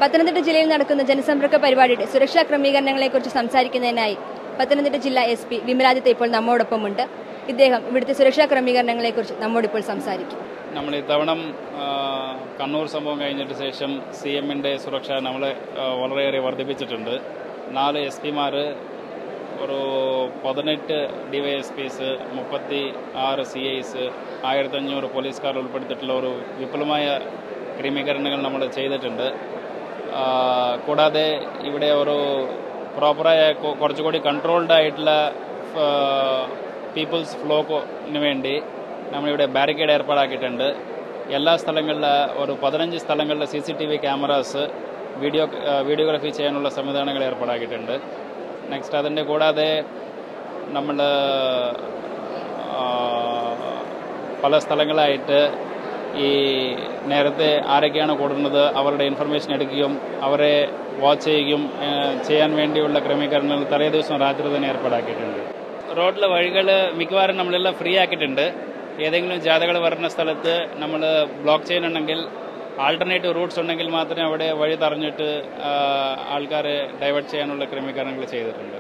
പത്തനംതിട്ട ജില്ലയിൽ നടക്കുന്ന ജനസമ്പർക്ക പരിപാടിയുടെ സുരക്ഷാ ക്രമീകരണങ്ങളെക്കുറിച്ച് സംസാരിക്കുന്നതിനായി പത്തനംതിട്ട ജില്ലാ SP വിമലാദിത്യ ഇപ്പോൾ നമ്മോടൊപ്പമുണ്ട്. ഇദ്ദേഹം ഇവിടുത്തെ സുരക്ഷാ ക്രമീകരണങ്ങളെക്കുറിച്ച് നമ്മോടിപ്പോൾ സംസാരിക്കും. നമ്മൾ ഇത്തവണ കണ്ണൂർ സംഭവം കഴിഞ്ഞിട്ട് ശേഷം CMന്റെ സുരക്ഷ നമ്മൾ വളരെയേറെ വർദ്ധിപ്പിച്ചിട്ടുണ്ട്. 4 SP-മാർ, ഒരു 18 DYSPs, 36 CIs, 1500 പോലീസുകാർ ഉൾപ്പെടുത്തിയിട്ടുള്ള ഒരു വിപുലമായ ക്രമീകരണങ്ങൾ നമ്മൾ ചെയ്തിട്ടുണ്ട്. കൂടാതെ ഇവിടെ ഒരു പ്രോപ്പറായ കുറച്ചുകൂടി കൺട്രോൾഡ് ആയിട്ടുള്ള പീപ്പിൾസ് ഫ്ലോന് വേണ്ടി നമ്മളിവിടെ ബാരിക്കേഡ് ഏർപ്പാടാക്കിയിട്ടുണ്ട്. എല്ലാ സ്ഥലങ്ങളിലും ഒരു 15 സ്ഥലങ്ങളിലെ CCTV ക്യാമറാസ് വീഡിയോഗ്രാഫി ചെയ്യാനുള്ള സംവിധാനങ്ങൾ ഏർപ്പാടാക്കിയിട്ടുണ്ട്. നെക്സ്റ്റ് അതിൻ്റെ കൂടാതെ നമ്മൾ പല സ്ഥലങ്ങളായിട്ട് ഈ നേരത്തെ ആരൊക്കെയാണ് കൂടുന്നത് അവരുടെ ഇൻഫർമേഷൻ എടുക്കുകയും അവരെ വാച്ച് ചെയ്യുകയും ചെയ്യാൻ വേണ്ടിയുള്ള ക്രമീകരണങ്ങൾ തലേ ദിവസം രാത്രി തന്നെ ഏർപ്പാടാക്കിയിട്ടുണ്ട്. റോഡിലെ വഴികൾ മിക്കവാറും നമ്മളെല്ലാം ഫ്രീ ആക്കിയിട്ടുണ്ട്. ഏതെങ്കിലും ജാഥകൾ വരുന്ന സ്ഥലത്ത് നമ്മൾ ബ്ലോക്ക് ചെയ്യുന്നുണ്ടെങ്കിൽ ആൾട്ടർനേറ്റീവ് റൂട്ട്സ് ഉണ്ടെങ്കിൽ മാത്രമേ അവിടെ വഴി തടഞ്ഞിട്ട് ആൾക്കാരെ ഡൈവേർട്ട് ചെയ്യാനുള്ള ക്രമീകരണങ്ങൾ ചെയ്തിട്ടുണ്ട്.